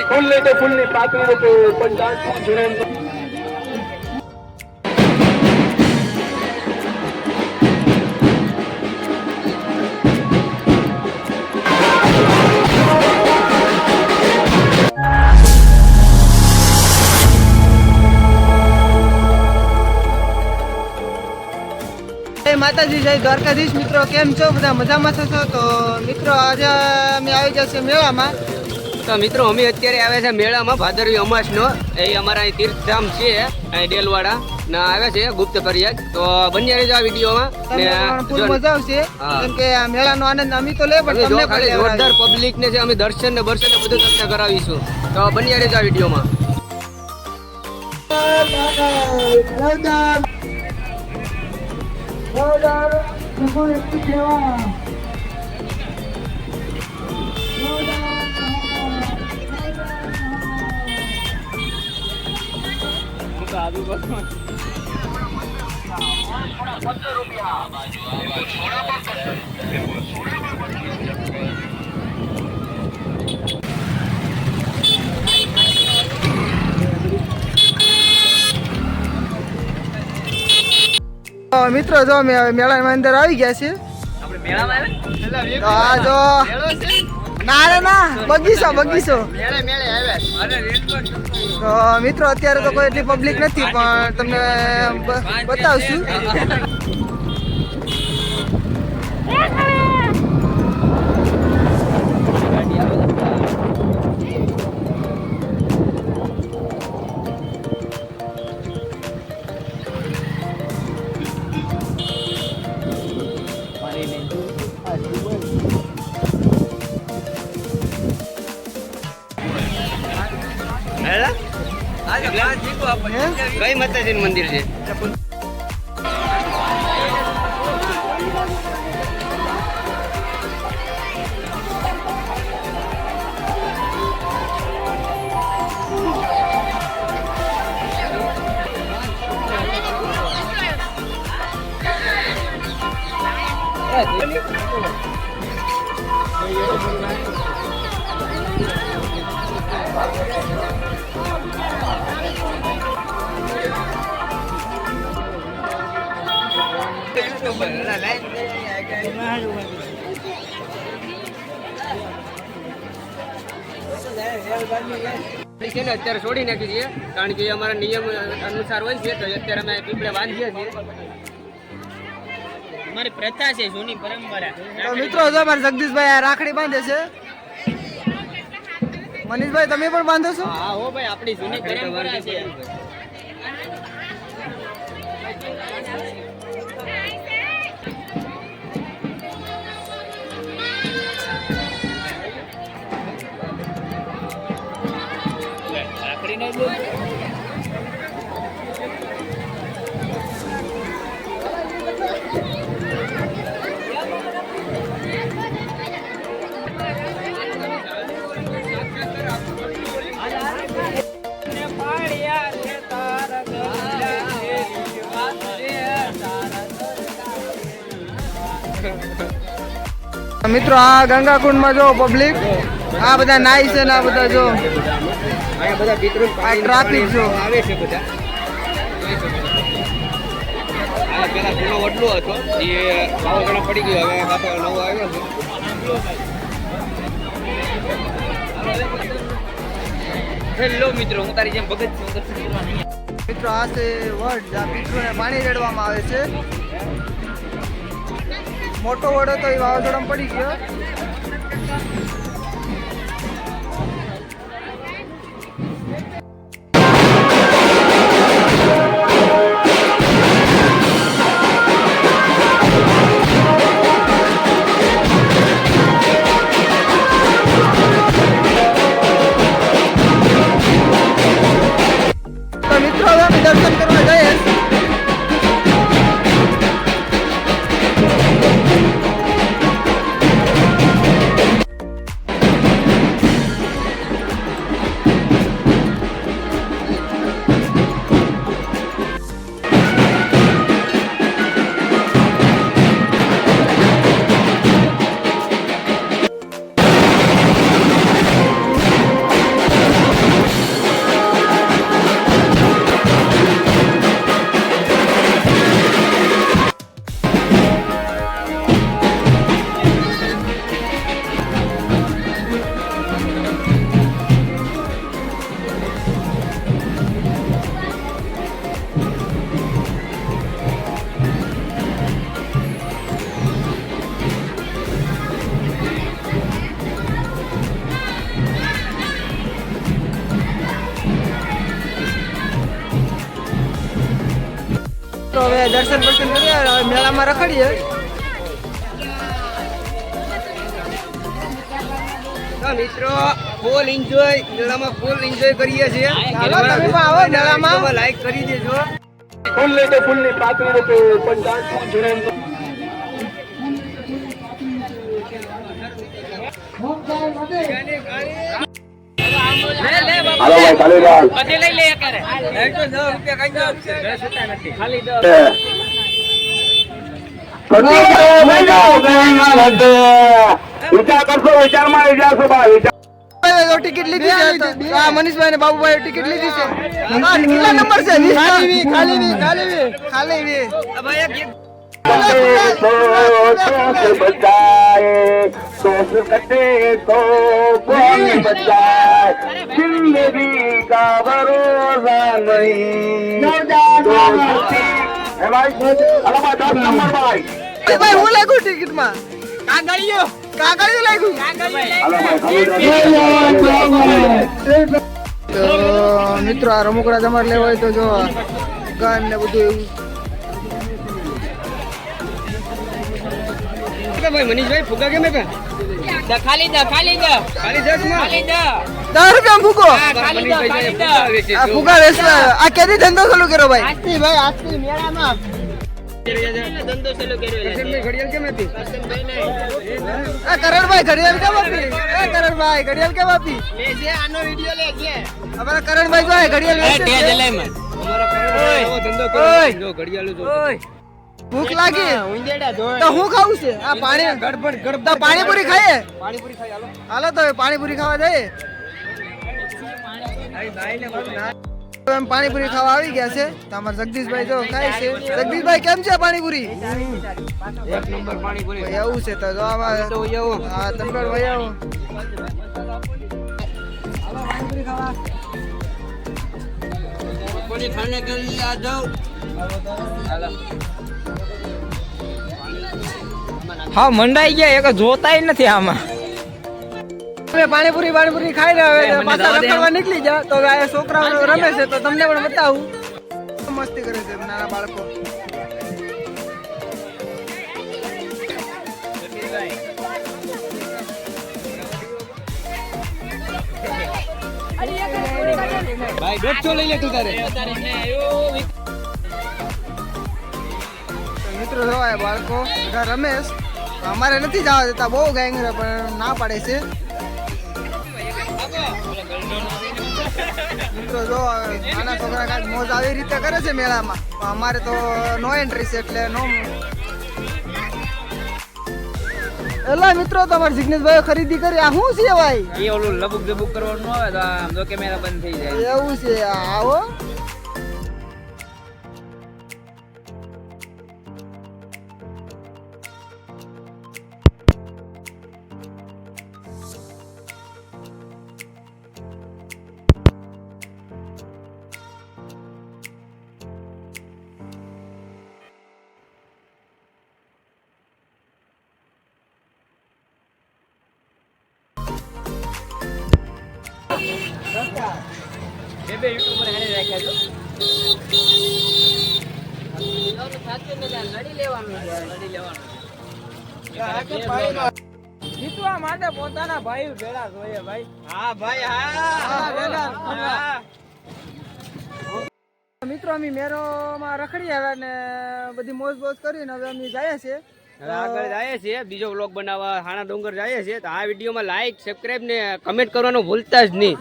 ફૂલ નહીં તો ફૂલની પાકડી રૂપે પંચાયત જોડે માતાજી જય દ્વારકાધીશ મિત્રો, કેમ છો બધા? મજામાં છો? તો મિત્રો આજે અમે આવી જશે મેળામાં. તો મિત્રો અમે અત્યારે આવ્યા છે મેળામાં ભાદરવી અમાસનો. એ અમારા અહીં તીર્થધામ છે અહીં ડેલવાડા ના આવ્યા છે ગુપ્ત ફરિયાદ. તો બન્યા રહેજો આ વિડીયોમાં, ફૂલ મજા આવશે કેમ કે આ મેળાનો આનંદ અમે તો લે પણ તમને ખાલી જોરદાર પબ્લિક ને છે. અમે દર્શન ને બર્શન ને બધું તમને કરાવીશું. તો બન્યા રહેજો આ વિડીયોમાં. મિત્રો જો અમે મેળાની અંદર આવી ગયા છીએ. આ જો ના બગીચો તો મિત્રો અત્યારે તો કોઈ એટલી પબ્લિક નથી પણ તમને બતાવશું. કઈ માતાજીનું મંદિર છે? અત્યારે છોડી નાખી છીએ કારણ કે અમારા નિયમ અનુસાર હોય છે. તો અત્યારે અમે પીપળે બાંધીએ છીએ. અમારી પ્રથા છે, જૂની પરંપરા. તો મિત્રો જો અમારે જગદીશભાઈ રાખડી બાંધે છે. મનીષભાઈ તમે પણ બાંધો છો? હા હો ભાઈ, આપણી જૂની પરંપરા છે. મિત્રો આ ગંગાકુંડમાં જો પબ્લિક આ બધા નાઈ છે ને આ બધા જો ટ્રાફિક જો આવે છે બધા. પેલા જૂનો વડલો હતો એ વાવાઝોડા પડી ગયો, હવે પાછો નવો આવ્યો છે. હેલો મિત્રો, હું તારી જેમ ભગત છું. મિત્રો આ છે વડ જ્યાં પિતૃને પાણી રેડવામાં આવે છે. મોટો વડો તો એ વાવાઝોડામાં પડી ગયો. તો મિત્રો હવે અમે દર્શન કરવા જઈએ. હવે દર્શન કરીએ, હવે મેળામાં રખડીએ. તો મિત્રો ફૂલ એન્જોય મેળામાં ફૂલ એન્જોય કરીએ છીએ. ચાલો તમે પણ આવો મેળામાં. લાઈક કરી દેજો. ફૂલની તો ફૂલની પાકડી રૂપે પણ જાણતું જણાવતું હાલો ભાઈ ખાલી રાખ બધે લઈ લે કરે 10 રૂપિયા કાઈ આપશે ખાલી 10 વિચાર કરશો વિચારમાં લઈ જાશો ભાઈ ટિકિટ લીધી છે. આ મનીષભાઈ ને બાબુભાઈ ટિકિટ લીધી છે. હા, કેટલા નંબર છે? ખાલી વી. ભાઈ એક जिंदगी का भरोसा नहीं भाई 10 नंबर भाई ભાઈ હું લાગ્યું ટિકિટ માં કાગળિયું લાગ્યું. તો મિત્રો આ રમકડા તમારે લેવા હોય તો જો ગન ને બધું એવું. ભાઈ મનીષભાઈ ફુગા કેમ કે ખાલી 10 રૂપિયા ફૂકો. મનીષભાઈ આ ફુગા વેચવા આ કેદી ધંધો ચાલુ કર્યો ભાઈ? આજથી મેળામાં ધંધો ચાલુ કર્યો ઘડિયાળ કેમ હતી કરણભાઈ ઘડિયાળ કેમ આપી? કરણભાઈ ઘડિયાળ કેમ આપી? આનો વિડિયો લેજે અમારા કરણભાઈ જો ઘડિયાળ વેચે છે. ધંધો કરો જો ઘડિયાળ જો ભૂખ લાગી તો હું ખાવું છે? આ પાણી તો પાણીપુરી ખાઈએ. હાલો તો પાણીપુરી ખાવા જઈએ. એમ પાણીપુરી ખાવા આવી ગયા છે તો અમારા જગદીશભાઈ જો ખાય છે. જગદીશભાઈ કેમ છે પાણીપુરી? એક નંબર પાણીપુરી એવું છે તો જો આમાં હા તમે પણ વહી આવો. पानी खाने के लिए आ जाओ હા મંડાઈ ગયા એક જોતાય નથી આમાં. અમે પાણીપુરી ખાઈ રહ્યા હવે પાછા રખડવા નીકળી જા તો હવે આ છોકરાઓ રમે છે તો તમને પણ બતાવું. મસ્તી કરે છે નાના બાળકો. भाई 150 લઈ લે તું તારે મિત્રો જોવાય બાળકો બધા રમેશ અમારે નથી જવા દેતા બહુ ગેંગરે પણ ના પાડે છે. મિત્રો જો નાના છોકરા કાંઈક મોજ આવી રીતે કરે છે મેળામાં પણ અમારે તો નો એન્ટ્રી છે એટલે નો. એલા મિત્રો તમારે જિગ્નેશભાઈ ખરીદી કરી આ શું છે ભાઈ? એ ઓલું લબુક જબુક કરવાનું આવે તો આમ જો કેમેરા બંધ થઈ જાય. એવું છે આવો. બે યુટ્યુબર હારે રાખ્યા છો. જીતવા માટે પોતાના ભાઈ ભેળા જોઈએ ભાઈ. હા ભાઈ હા. મિત્રો અમે મેરોમાં રખડી આવ્યા ને બધી મોજ બોજ કરીને હવે અમે જઈએ છીએ. હવે આગળ જાય છે બીજો વ્લોગ બનાવવા હાણા ડુંગર જાય છે તો આ વિડીયોમાં લાઈક સબસ્ક્રાઇબ ને કમેન્ટ કરવાનું ભૂલતા જ નહીં.